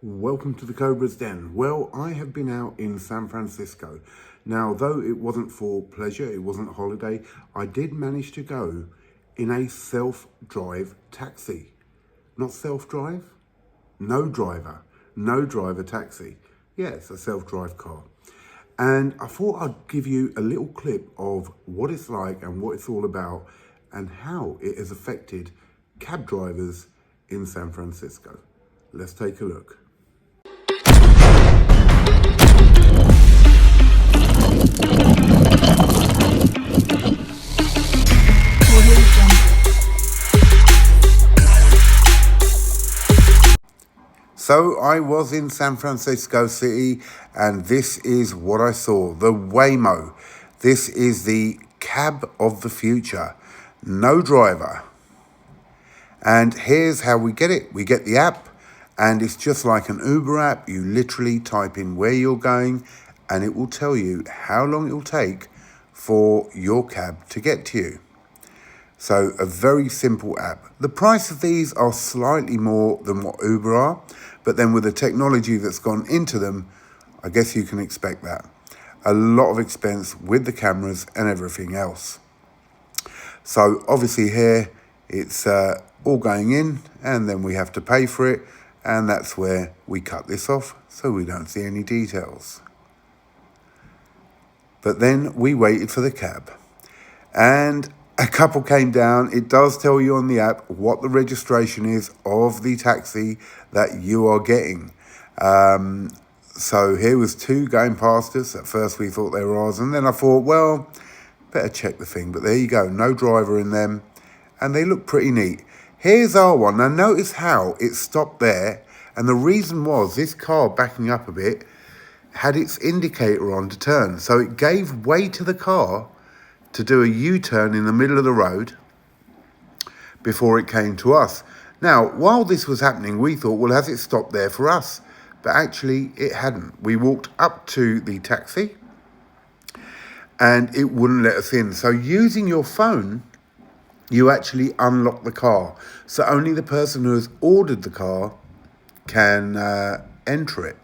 Welcome to the Cobra's Den. Well, I have been out in San Francisco. Now, though it wasn't for pleasure, it wasn't a holiday, I did manage to go in a self-drive taxi. Not self-drive? No driver taxi. Yes, a self-drive car. And I thought I'd give you a little clip of what it's like and what it's all about and how it has affected cab drivers in San Francisco. Let's take a look. So I was in San Francisco City and this is what I saw, the Waymo. This is the cab of the future, no driver. And here's how we get it. We get the app and it's just like an Uber app. You literally type in where you're going and it will tell you how long it will take for your cab to get to you. So a very simple app. The price of these are slightly more than what Uber are, but then with the technology that's gone into them, I guess you can expect that. A lot of expense with the cameras and everything else. So obviously here it's all going in and then we have to pay for it, and that's where we cut this off so we don't see any details. But then we waited for the cab and a couple came down. It does tell you on the app what the registration is of the taxi that you are getting. So here was two going past us. At first we thought they were ours, and then I thought, well, better check the thing. But there you go, no driver in them, and they look pretty neat. Here's our one. Now notice how it stopped there, and the reason was this car, backing up a bit, had its indicator on to turn. So it gave way to the car to do a U-turn in the middle of the road before it came to us. Now, while this was happening, we thought, well, has it stopped there for us? But actually, it hadn't. We walked up to the taxi and it wouldn't let us in. So using your phone, you actually unlock the car. So only the person who has ordered the car can enter it.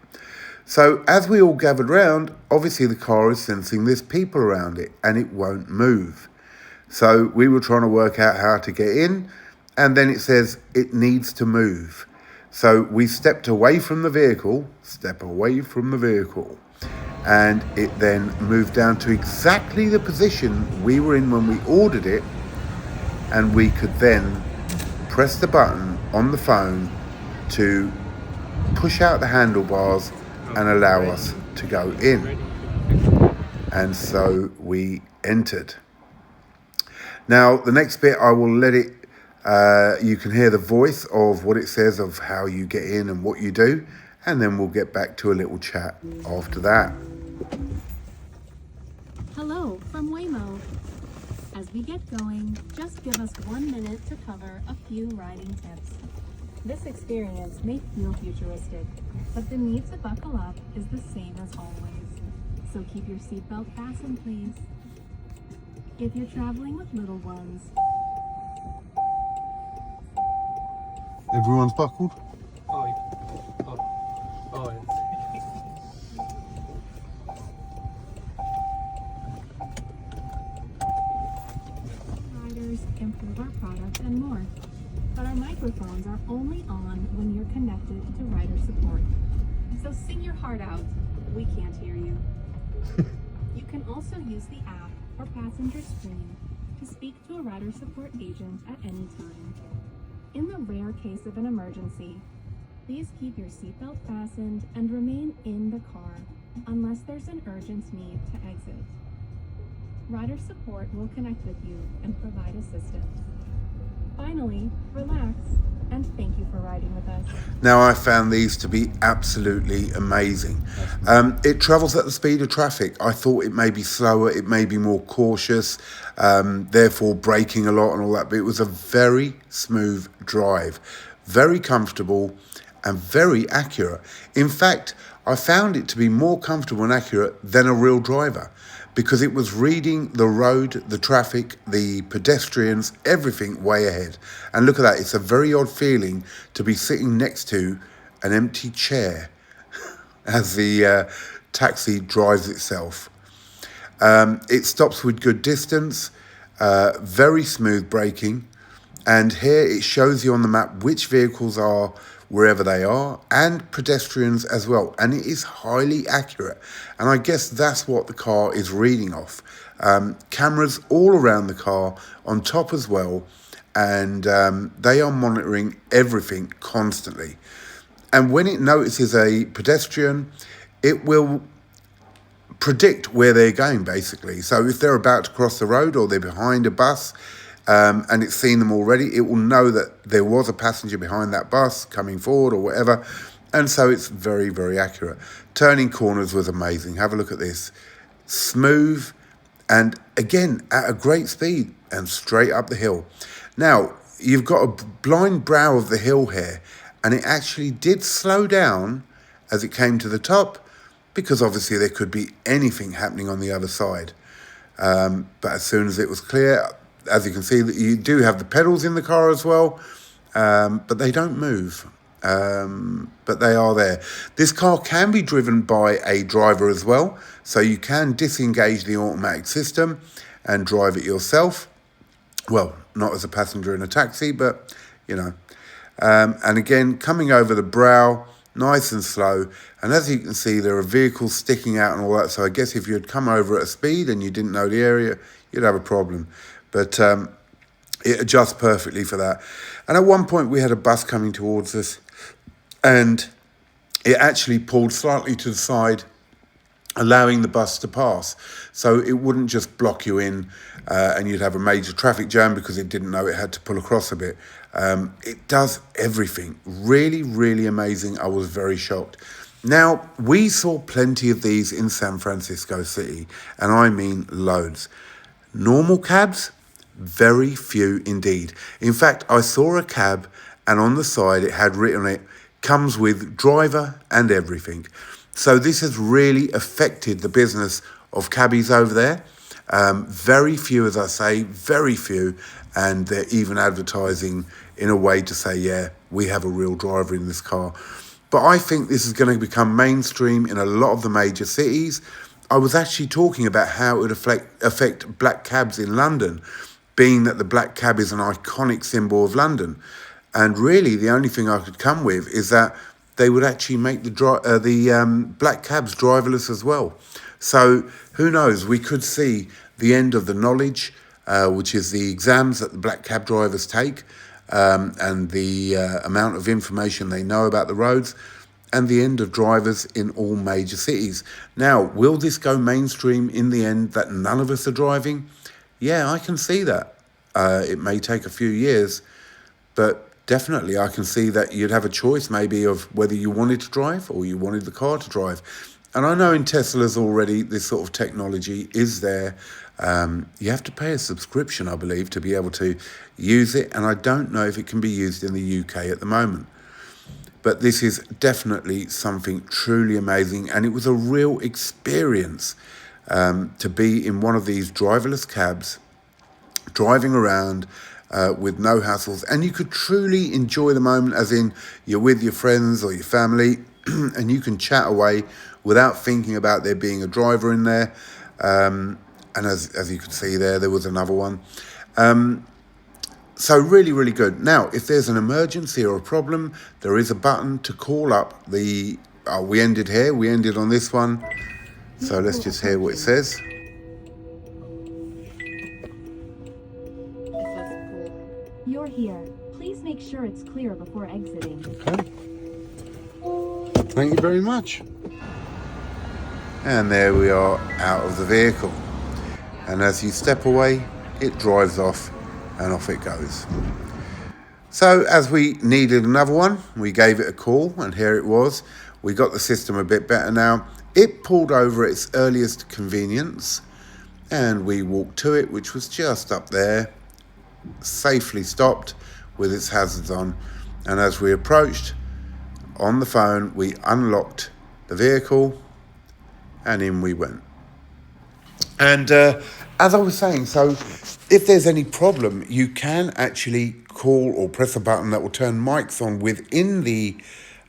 So as we all gathered round, obviously the car is sensing there's people around it and it won't move. So we were trying to work out how to get in, and then it says it needs to move. So we stepped away from the vehicle, and it then moved down to exactly the position we were in when we ordered it, and we could then press the button on the phone to push out the handlebars and allow us to go in. And so we entered. Now, the next bit, I will let it, you can hear the voice of what it says of how you get in and what you do, and then we'll get back to a little chat after that. Hello from Waymo. As we get going, just give us 1 minute to cover a few riding tips. This experience may feel futuristic, but the need to buckle up is the same as always. So keep your seatbelt fastened, please. If you're traveling with little ones, Everyone's buckled? riders improve our product and more. But our microphones are only on when you're connected to rider support. So sing your heart out. We can't hear you. You can also use the app or passenger screen to speak to a rider support agent at any time. In the rare case of an emergency, please keep your seatbelt fastened and remain in the car unless there's an urgent need to exit. Rider support will connect with you and provide assistance. Finally, relax and thank you for riding with us. Now, I found these to be absolutely amazing. It travels at the speed of traffic. I thought it may be slower, it may be more cautious, therefore braking a lot and all that, but it was a very smooth drive, very comfortable and very accurate. In fact, I found it to be more comfortable and accurate than a real driver, because it was reading the road, the traffic, the pedestrians, everything way ahead. And look at that, it's a very odd feeling to be sitting next to an empty chair as the taxi drives itself. It stops with good distance, very smooth braking, and here it shows you on the map which vehicles are wherever they are, and pedestrians as well, and it is highly accurate, and I guess that's what the car is reading off. Cameras all around the car, on top as well, and they are monitoring everything constantly. And when it notices a pedestrian, it will predict where they're going, basically. So if they're about to cross the road or they're behind a bus, and it's seen them already, it will know that there was a passenger behind that bus coming forward or whatever. And so it's very, very accurate. Turning corners was amazing. Have a look at this. Smooth, and again, at a great speed and straight up the hill. Now, you've got a blind brow of the hill here, and it actually did slow down as it came to the top, because obviously there could be anything happening on the other side. But as soon as it was clear, as you can see, that you do have the pedals in the car as well, but they don't move. But they are there. This car can be driven by a driver as well, so you can disengage the automatic system and drive it yourself. Well, not as a passenger in a taxi, but you know. And again, coming over the brow, nice and slow. And as you can see, there are vehicles sticking out and all that. So I guess if you'd come over at a speed and you didn't know the area, you'd have a problem. But it adjusts perfectly for that. And at one point we had a bus coming towards us, and it actually pulled slightly to the side, allowing the bus to pass. So it wouldn't just block you in and you'd have a major traffic jam because it didn't know it had to pull across a bit. It does everything. Really, really amazing. I was very shocked. Now, we saw plenty of these in San Francisco City, and I mean loads. Normal cabs, very few indeed. In fact, I saw a cab, and on the side it had written on it, comes with driver and everything. So this has really affected the business of cabbies over there. Very few, as I say, very few, and they're even advertising in a way to say, yeah, we have a real driver in this car. But I think this is going to become mainstream in a lot of the major cities. I was actually talking about how it would affect black cabs in London, being that the black cab is an iconic symbol of London. And really, the only thing I could come with is that they would actually make the black cabs driverless as well. So who knows? We could see the end of the knowledge, which is the exams that the black cab drivers take, and the amount of information they know about the roads, and the end of drivers in all major cities. Now, will this go mainstream in the end, that none of us are driving? Yeah, I can see that. It may take a few years, but definitely I can see that you'd have a choice maybe of whether you wanted to drive or you wanted the car to drive. And I know in Teslas already this sort of technology is there. You have to pay a subscription, I believe, to be able to use it. And I don't know if it can be used in the UK at the moment. But this is definitely something truly amazing. And it was a real experience to be in one of these driverless cabs, driving around with no hassles. And you could truly enjoy the moment, as in you're with your friends or your family, and you can chat away without thinking about there being a driver in there. And as you could see there was another one. So really, really good. Now, if there's an emergency or a problem, there is a button to call up the... we ended here. We ended on this one. So let's just hear what it says. You're here. Please make sure it's clear before exiting. Okay. Thank you very much. And there we are, out of the vehicle. And as you step away, it drives off and off it goes. So as we needed another one, we gave it a call, and here it was. We got the system a bit better now. It pulled over at its earliest convenience, and we walked to it, which was just up there, safely stopped with its hazards on. And as we approached, on the phone, we unlocked the vehicle, and in we went. And as I was saying, so if there's any problem, you can actually call or press a button that will turn mics on within the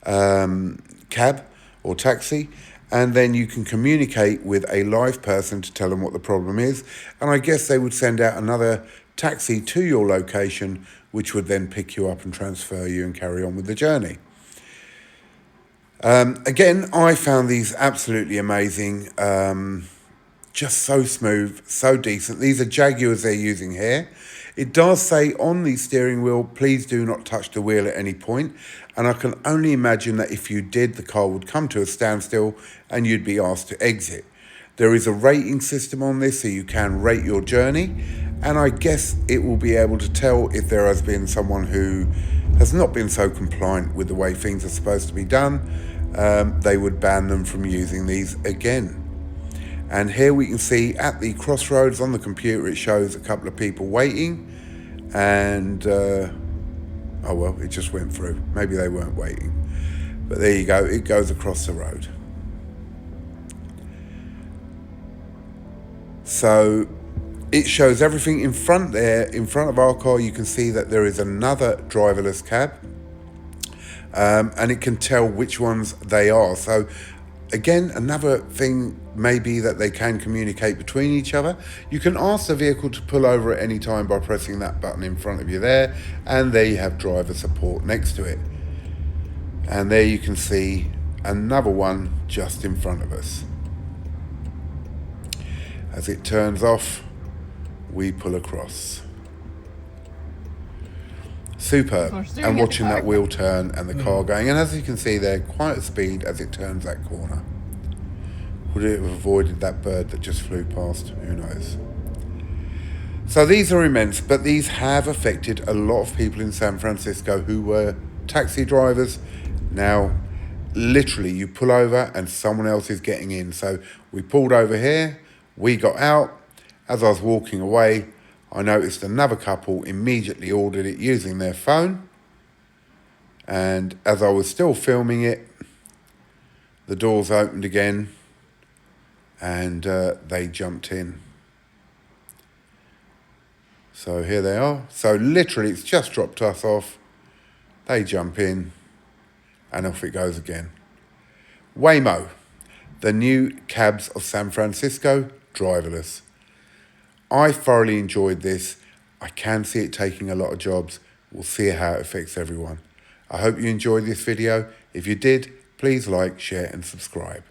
cab or taxi, and then you can communicate with a live person to tell them what the problem is. And I guess they would send out another taxi to your location, which would then pick you up and transfer you and carry on with the journey. Again, I found these absolutely amazing. Just so smooth, so decent. These are Jaguars they're using here. It does say on the steering wheel, please do not touch the wheel at any point. And I can only imagine that if you did, the car would come to a standstill and you'd be asked to exit. There is a rating system on this, so you can rate your journey. And I guess it will be able to tell if there has been someone who has not been so compliant with the way things are supposed to be done. They would ban them from using these again. And here we can see at the crossroads on the computer, it shows a couple of people waiting. And, oh well, it just went through. Maybe they weren't waiting. But there you go, it goes across the road. So it shows everything in front there. In front of our car, you can see that there is another driverless cab. And it can tell which ones they are. So again, another thing may be that they can communicate between each other. You can ask the vehicle to pull over at any time by pressing that button in front of you there, and there you have driver support next to it. And there you can see another one just in front of us. As it turns off, we pull across. Superb. And watching that wheel turn and the car going, and as you can see there, quite a speed as it turns that corner. Would it have avoided that bird that just flew past? Who knows? So these are immense, but these have affected a lot of people in San Francisco who were taxi drivers. Now, literally, you pull over and someone else is getting in. So we pulled over here, we got out. As I was walking away, I noticed another couple immediately ordered it using their phone. And as I was still filming it, the doors opened again and they jumped in. So here they are. So literally it's just dropped us off. They jump in and off it goes again. Waymo, the new cabs of San Francisco, driverless. I thoroughly enjoyed this. I can see it taking a lot of jobs. We'll see how it affects everyone. I hope you enjoyed this video. If you did, please like, share and subscribe.